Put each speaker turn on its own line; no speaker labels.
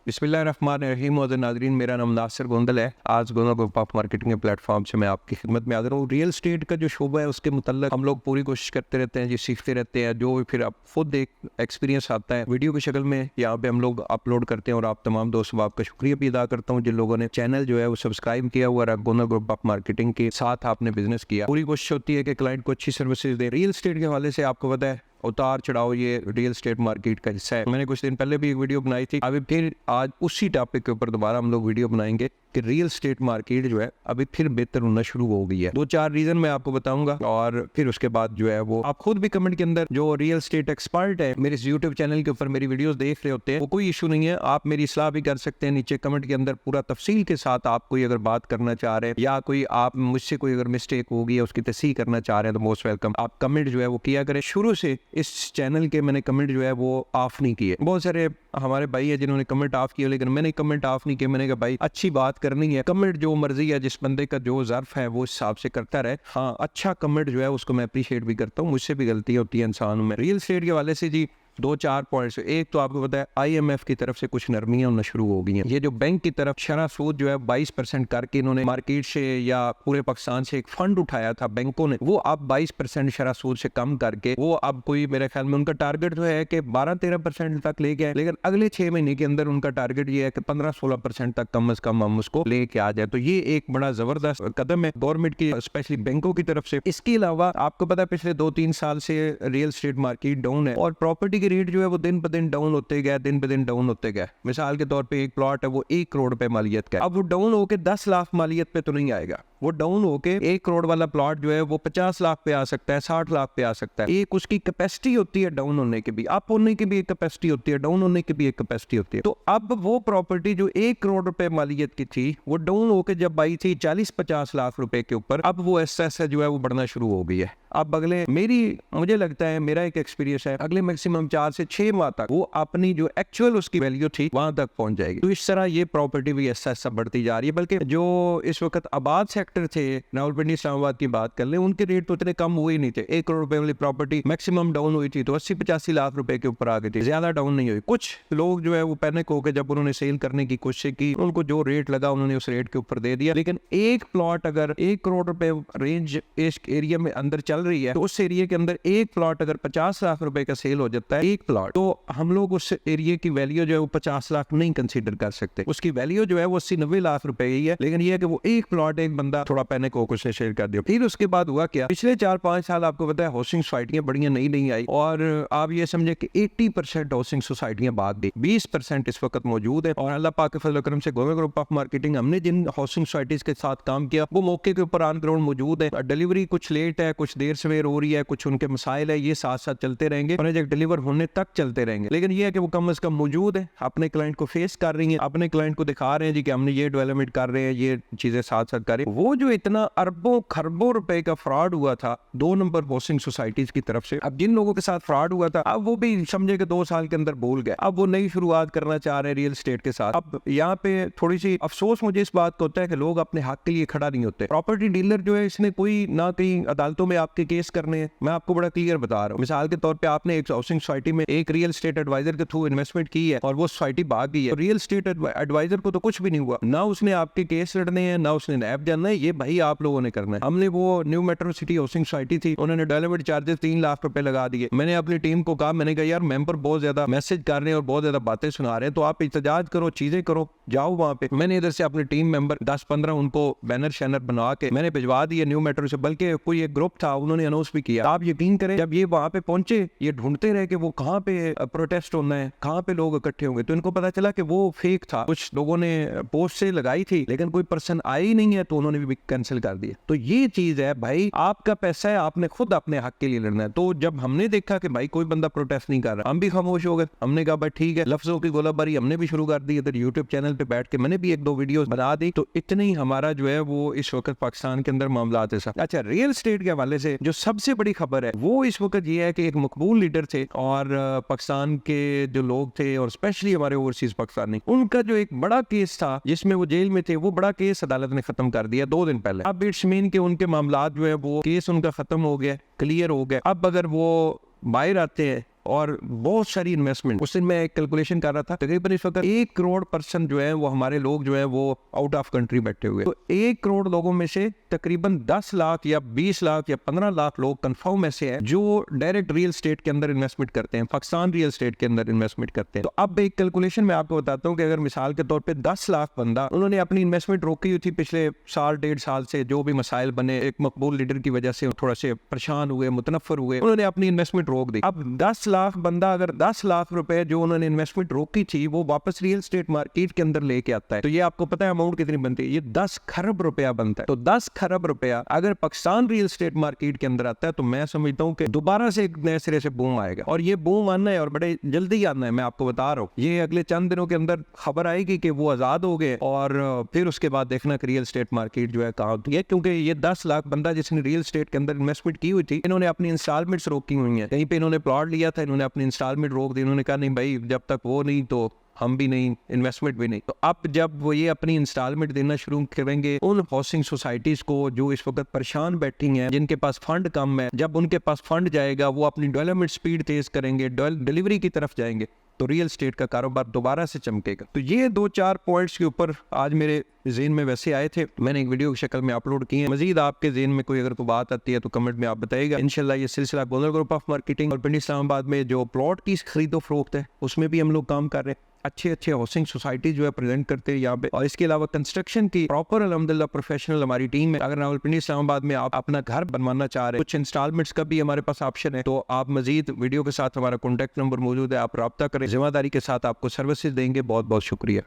बिस्मिल्लाहिर्रहमानिर्रहीम। नाज़रीन, मेरा नाम नासिर गोंदल है। आज गोंदल ग्रुप ऑफ मार्केटिंग के प्लेटफॉर्म से मैं आपकी खिदमत में हाज़िर हूँ। रियल एस्टेट का जो शोबा है उसके मुतल्लिक़ हम लोग पूरी कोशिश करते रहते हैं जी, सीखते रहते हैं। जो फिर आप खुद एक एक्सपीरियंस आता है वीडियो की शक्ल में यहाँ पे हम लोग अपलोड करते हैं। और आप तमाम दोस्तों आपका शुक्रिया भी अदा करता हूँ जिन लोगों ने चैनल जो है वो सब्सक्राइब किया हुआ है। गोंदल ग्रुप ऑफ मार्केटिंग के साथ आपने बिजनेस किया। पूरी कोशिश होती है कि क्लाइंट को अच्छी सर्विसेज दे। रियल एस्टेट के हवाले से आपको पता है उतार चढ़ाव ये रियल एस्टेट मार्केट का हिस्सा है। मैंने कुछ दिन पहले भी एक वीडियो बनाई थी। अभी फिर आज उसी टॉपिक के ऊपर दोबारा हम लोग वीडियो बनाएंगे कि रियल एस्टेट मार्केट जो है अभी फिर बेहतर होना शुरू हो गई है। 2-4 रीजन मैं आपको बताऊंगा और फिर उसके बाद जो है वो आप खुद भी कमेंट के अंदर जो रियल एस्टेट एक्सपर्ट है मेरे यूट्यूब चैनल के ऊपर मेरी वीडियोस देख रहे होते हैं, वो कोई इशू नहीं है। आप मेरी सलाह भी कर सकते हैं नीचे कमेंट के अंदर पूरा तफसील के साथ। आप कोई अगर बात करना चाह रहे हैं या कोई आप मुझसे कोई अगर मिस्टेक होगी या उसकी तस्हीह करना चाह रहे हैं तो मोस्ट वेलकम। आप कमेंट जो है वो किया करें। शुरू से इस चैनल के मैंने कमेंट जो है वो ऑफ नहीं किए। बहुत सारे हमारे भाई है जिन्होंने कमेंट ऑफ किया, लेकिन मैंने कमेंट ऑफ नहीं किया। मैंने कहा भाई अच्छी बात करनी है, कमेंट जो मर्जी है, जिस बंदे का जो ज़र्फ है वो हिसाब से करता रहे। हाँ, अच्छा कमेंट जो है उसको मैं अप्रिशिएट भी करता हूँ। मुझसे भी गलती होती है इंसान में। रियल एस्टेट के हवाले से जी 2-4 पॉइंट्स। एक तो आपको पता है IMF की तरफ से कुछ नरमियां होना शुरू हो गई हैं। ये जो बैंक की तरफ शरह सूद जो है 22% करके इन्होंने मार्केट से या पूरे पाकिस्तान से एक फंड उठाया था बैंकों ने, वो अब 22% शरह सूद से कम करके वो अब कोई मेरे ख्याल में उनका टारगेट जो है कि 12-13% तक लेके आए, लेकिन अगले 6 महीने के अंदर उनका टारगेट ये है कि 15-16% तक कम अज कम हम उसको लेके आ जाए। तो ये एक बड़ा जबरदस्त कदम है गवर्नमेंट की, स्पेशली बैंकों की तरफ से। इसके अलावा आपको पता है पिछले 2-3 साल से रियल एस्टेट मार्केट डाउन है और प्रॉपर्टी रेट जो है वो दिन ब दिन डाउन होते गया, दिन ब दिन डाउन होते गया। मिसाल के तौर पे एक प्लॉट है वो 1 करोड़ पे मालियत का है। अब वो डाउन होके 10 लाख मालियत पे तो नहीं आएगा। वो डाउन होके 1 करोड़ वाला प्लॉट जो है वो 50 लाख पे आ सकता है, 60 लाख पे आ सकता है। एक उसकी कैपेसिटी होती है डाउन होने की भी, अप होने की भी एक कैपेसिटी होती है, डाउन होने की भी एक कैपेसिटी होती है। तो अब वो प्रॉपर्टी जो 1 करोड़ रुपए मालियत की थी वो डाउन होके जब आई थी 40-50 लाख रुपए के ऊपर, अब वो ऐसा जो है वो बढ़ना शुरू हो गई है। अब अगले मुझे लगता है, मेरा एक एक्सपीरियंस है, अगले मैक्सिमम 4 से 6 माह तक वो अपनी जो एक्चुअल उसकी वैल्यू थी वहां तक पहुंच जाएगी। तो इस तरह ये प्रॉपर्टी भी ऐसा बढ़ती जा रही है। बल्कि जो इस वक्त आबाद सेक्टर थे, रावलपिंडी इस्लामाबाद की बात कर ले, उनके रेट तो इतने कम हुए नहीं थे। 1 करोड़ रुपए वाली प्रॉपर्टी मैक्सिमम डाउन हुई थी तो 80-85 लाख रुपए के ऊपर आ गई थी, ज्यादा डाउन नहीं हुई। कुछ लोग जो है वो पैनिक होकर जब उन्होंने सेल करने की कोशिश की, उनको जो रेट लगा उन्होंने उस रेट के ऊपर दे दिया। लेकिन एक प्लॉट अगर 1 करोड़ रुपए रेंज इस एरिया में अंदर चल रही है तो उस एरिया के अंदर एक प्लॉट अगर 50 लाख रुपए का सेल हो जाता है एक प्लॉट, तो हम लोग उस एरिया की वैल्यू जो है वो 50 लाख नहीं कंसीडर कर सकते। उसकी वैल्यू जो है वो 80-90 लाख रुपए ही है। लेकिन ये है कि वो एक प्लॉट एक बंदा थोड़ा पैनिक होकर उसने शेयर कर दिया। फिर उसके बाद हुआ क्या, पिछले 4-5 साल आपको पता है हाउसिंग सोसाइटियां बढ़िया नई आई और आप ये समझे कि 80% हाउसिंग सोसाइटियां भाग गई, 20% इस वक्त मौजूद है। और अल्लाह पाक के फजल करम से गोंदल ग्रुप ऑफ मार्केटिंग हमने जिन हाउसिंग सोसाइटीज के साथ काम किया वो मौके के ऊपर ऑन ग्राउंड मौजूद है। डिलीवरी कुछ लेट है, कुछ देर सवेर हो रही है, कुछ उनके मसाइल है, ये साथ साथ चलते रहेंगे, प्रोजेक्ट डिलीवर होने तक चलते रहेंगे। लेकिन ये है कि वो कम से कम मौजूद है, अपने क्लाइंट को फेस कर रही है, अपने क्लाइंट को दिखा रहे हैं जी कि हमने ये डेवलपमेंट कर रहे हैं, ये चीजें साथ साथ कर रहे हैं। वो जो इतना अरबों खरबों रुपए का फ्रॉड हुआ था 2 नंबर हाउसिंग सोसाइटीज की तरफ से, अब जिन लोगों के साथ फ्रॉड हुआ था अब वो भी समझे कि 2 साल के अंदर भूल गए। अब वो नई शुरुआत करना चाह रहे हैं रियल एस्टेट के साथ। अब यहाँ पे थोड़ी सी अफसोस मुझे इस बात का होता है कि लोग अपने हक के लिए खड़ा नहीं होते। प्रॉपर्टी डीलर जो है इसने कोई ना कहीं अदालतों में आपके केस करने हैं। मैं आपको बड़ा क्लियर बता रहा हूँ। मिसाल के तौर पे आपने एक हाउसिंग सोसाइटी में एक रियल एस्टेट एडवाइजर के थ्रू इन्वेस्टमेंट की है और वो सोसाइटी भाग गई है, तो रियल एस्टेट एडवाइजर को तो कुछ भी नहीं हुआ, ना उसने आपके केस लड़ने हैं, ना उसने नैब जानना है, ये भाई आप लोगों ने करना है। हमने वो new metro city housing society थी, उन्होंने डेवलपमेंट चार्जेस 3 लाख रुपए लगा दिए। मैंने अपनी टीम को कहा, मैंने कहा यार मेंबर बहुत ज्यादा मैसेज कर रहे हैं और बहुत ज्यादा बातें सुना रहे हैं, तो आप एहतजाज करो, चीजें करो, जाओ वहां पे। मैंने इधर से अपने टीम मेंबर 10-15 उनको बैनर शैनर बना के मैंने भिजवा दिए न्यू मेट्रो से, बल्कि कोई एक ग्रुप था उन्होंने अनाउंस भी किया। आप यकीन करें जब ये वहां पे पहुंचे ये ढूंढते रहे कि वो कहाँ पे प्रोटेस्ट होना है, कहाँ पे लोग इकट्ठे होंगे, तो इनको पता चला कि वो फेक था। कुछ लोगों ने पोस्ट से लगाई थी लेकिन कोई पर्सन आया ही नहीं है तो उन्होंने भी कैंसिल कर दिया। तो ये चीज है भाई, आपका पैसा है, आपने खुद अपने हक के लिए लड़ना है। तो जब हमने देखा कि भाई कोई बंदा प्रोटेस्ट नहीं कर रहा, हम भी खामोश हो गए। हमने कहा भाई ठीक है, लफ्जों की गोलाबारी हमने भी शुरू कर दी। इधर यूट्यूब चैनल पे बैठ के मैंने भी 1-2 वीडियो बना दी। तो इतने ही हमारा जो है वो इस वक्त पाकिस्तान के अंदर मामला थे। अच्छा, रियल एस्टेट के हवाले से जो सबसे बड़ी खबर है वो इस वक्त ये है कि एक मकबूल लीडर थे और पाकिस्तान के जो लोग थे और स्पेशली हमारे ओवरसीज पाकिस्तानी, उनका जो एक बड़ा केस था जिसमें वो जेल में थे, वो बड़ा केस अदालत ने खत्म कर दिया 2 दिन पहले। अब इट्स मीन के उनके मामला जो है वो केस उनका खत्म हो गया, क्लियर हो गया। अब अगर वो बाहर आते हैं और बहुत सारी इन्वेस्टमेंट। उस दिन मैं एक कैलकुलेशन कर रहा था, तकरीबन इस वक्त 1 करोड़ पर्सन जो है वो हमारे लोग जो है वो आउट ऑफ कंट्री बैठे हुए। तो 1 करोड़ लोगों में से तकरीबन 10 लाख या 20 लाख या 15 लाख लोग कंफर्म ऐसे हैं जो डायरेक्ट रियल स्टेट के अंदर इन्वेस्टमेंट करते हैं, पाकिस्तान रियल स्टेट के अंदर इन्वेस्टमेंट करते हैं। तो अब एक कैलकुलेशन मैं आपको बताता हूँ कि अगर मिसाल के तौर पे 10 लाख बंदा, उन्होंने अपनी इन्वेस्टमेंट रोकी हुई थी पिछले साल 1.5 साल से, जो भी मसाइल बने, एक मकबूल लीडर की वजह से थोड़ा से परेशान हुए, मुतनफर हुए, उन्होंने अपनी इन्वेस्टमेंट रोक दी। अब 10 लाख बंदा अगर 10 लाख रुपए जो उन्होंने इन्वेस्टमेंट रोकी थी वो वापस रियल स्टेट मार्केट के अंदर लेके आता है, तो ये आपको पता है अमाउंट कितनी बनती है? ये 10 खरब रुपया बनता है। तो 10 खरब रुपया अगर पाकिस्तान रियल स्टेट मार्केट के अंदर आता है तो मैं समझता हूँ कि दोबारा से एक नए सिरे से बूम आएगा, और ये बूम आना है और बड़े जल्दी आना है। मैं आपको बता रहा हूँ, ये अगले चंद दिनों के अंदर खबर आएगी कि वो आजाद हो गए, और फिर उसके बाद देखना कि रियल स्टेट मार्केट जो है कहाँ होती है। क्योंकि ये 10 लाख बंदा जिसने रियल स्टेट के अंदर इन्वेस्टमेंट की हुई थी, इन्होंने अपनी इंस्टॉलमेंट्स रोकी हुई हैं। कहीं पे इन्होंने प्लॉट लिया था, इन्होंने अपनी इंस्टॉलमेंट रोक दी। इन्होंने कहा नहीं भाई, जब तक वो नहीं तो हम भी नहीं, इन्वेस्टमेंट भी नहीं। तो अब जब वो ये अपनी इंस्टॉलमेंट देना शुरू करेंगे उन हाउसिंग सोसाइटीज को जो इस वक्त परेशान बैठी हैं, जिनके पास फंड कम है, जब उनके पास फंड जाएगा वो अपनी डेवलपमेंट स्पीड तेज करेंगे, डिलीवरी की तरफ जाएंगे, तो रियल स्टेट का कारोबार दोबारा से चमकेगा। तो ये 2-4 पॉइंट्स के ऊपर आज मेरे ज़हन में वैसे आए थे, मैंने एक वीडियो की शक्ल में अपलोड किए हैं। मजीद आपके ज़हन में कोई अगर कोई बात आती है तो कमेंट में आप बताइएगा। इंशाल्लाह ये सिलसिला गोंदल ग्रुप ऑफ मार्केटिंग और पिंडी इस्लामाबाद में जो प्लॉट की खरीदो फरोख्त है उसमें भी हम लोग काम कर रहे हैं। अच्छे हाउसिंग सोसाइटी जो है प्रेजेंट करते हैं यहाँ पे, और इसके अलावा कंस्ट्रक्शन की प्रॉपर अल्हम्दुलिल्लाह प्रोफेशनल हमारी टीम है। अगर रावलपिंडी इस्लामाबाद में आप अपना घर बनवाना चाह रहे हैं, कुछ इंस्टॉलमेंट्स का भी हमारे पास ऑप्शन है, तो आप मजीद वीडियो के साथ हमारा कॉन्टैक्ट नंबर मौजूद है, आप रब्ता करें, जिम्मेदारी के साथ आपको सर्विसेज देंगे। बहुत बहुत शुक्रिया।